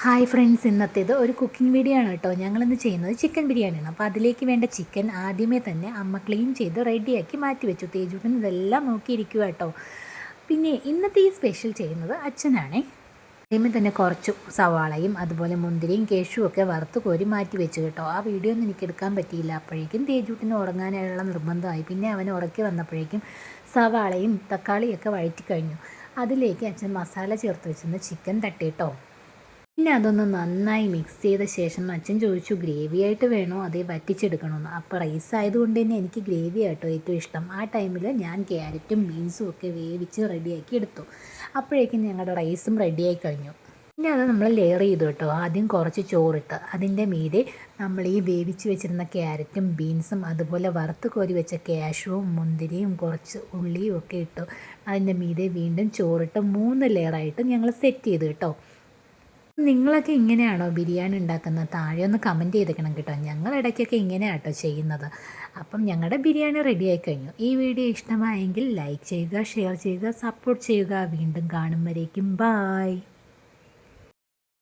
Hi friends, ഇന്നത്തേത് ഒരു cooking video ആണ് കേട്ടോ. ഞങ്ങളിന്ന് ചെയ്യുന്നത് ചിക്കൻ ബിരിയാണിയാണ്. അപ്പോൾ അതിലേക്ക് വേണ്ട ചിക്കൻ ആദ്യമേ തന്നെ അമ്മ ക്ലീൻ ചെയ്ത് റെഡിയാക്കി മാറ്റി വെച്ചു. തേജുവിന് ഇതെല്ലാം നോക്കിയിരിക്കുക കേട്ടോ. പിന്നെ ഇന്നത്തെ ഈ സ്പെഷ്യൽ ചെയ്യുന്നത് അച്ഛനാണേ. ആദ്യമേ തന്നെ കുറച്ച് സവാളയും അതുപോലെ മുന്തിരിയും കേശുവും ഒക്കെ വറുത്ത് കോരി മാറ്റി വെച്ചു കേട്ടോ. ആ വീഡിയോ ഒന്നും എനിക്ക് എടുക്കാൻ പറ്റിയില്ല. അപ്പോഴേക്കും തേജുവിന് ഉറങ്ങാനുള്ള നിർബന്ധമായി. പിന്നെ അവൻ ഉറക്കി വന്നപ്പോഴേക്കും സവാളയും തക്കാളിയൊക്കെ വഴറ്റി കഴിഞ്ഞു. അതിലേക്ക് അച്ഛൻ മസാല ചേർത്ത് വെച്ചിരുന്ന ചിക്കൻ തട്ടിയിട്ടോ. പിന്നെ അതൊന്ന് നന്നായി മിക്സ് ചെയ്ത ശേഷം അച്ഛൻ ചോദിച്ചു, ഗ്രേവി ആയിട്ട് വേണോ അതേ വറ്റിച്ചെടുക്കണമെന്ന്. അപ്പോൾ റൈസ് ആയതുകൊണ്ട് തന്നെ എനിക്ക് ഗ്രേവി ആയിട്ടോ ഏറ്റവും ഇഷ്ടം. ആ ടൈമിൽ ഞാൻ ക്യാരറ്റും ബീൻസും ഒക്കെ വേവിച്ച് റെഡിയാക്കി എടുത്തു. അപ്പോഴേക്കും ഞങ്ങളുടെ റൈസും റെഡിയായി കഴിഞ്ഞു. പിന്നെ അത് നമ്മൾ ലെയർ ചെയ്തു കേട്ടോ. ആദ്യം കുറച്ച് ചോറിട്ട് അതിൻ്റെ മീതെ നമ്മൾ ഈ വേവിച്ച് വെച്ചിരുന്ന ക്യാരറ്റും ബീൻസും അതുപോലെ വറുത്ത് കോരി വെച്ച കാഷ്യൂവും മുന്തിരിയും കുറച്ച് ഉള്ളിയും ഒക്കെ ഇട്ടു. അതിൻ്റെ മീതെ വീണ്ടും ചോറിട്ട് 3 ലെയറായിട്ട് ഞങ്ങൾ സെറ്റ് ചെയ്തു കേട്ടോ. നിങ്ങളൊക്കെ ഇങ്ങനെയാണോ ബിരിയാണി ഉണ്ടാക്കുന്നത്? താഴെ ഒന്ന് കമൻറ്റ് ചെയ്തേക്കണം കേട്ടോ. ഞങ്ങൾ ഇടയ്ക്കൊക്കെ ഇങ്ങനെയാണ് കേട്ടോ ചെയ്യുന്നത്. അപ്പം ഞങ്ങളുടെ ബിരിയാണി റെഡിയായി കഴിഞ്ഞു. ഈ വീഡിയോ ഇഷ്ടമായെങ്കിൽ ലൈക്ക് ചെയ്യുക, ഷെയർ ചെയ്യുക, സപ്പോർട്ട് ചെയ്യുക. വീണ്ടും കാണും വരേക്കും ബായ്.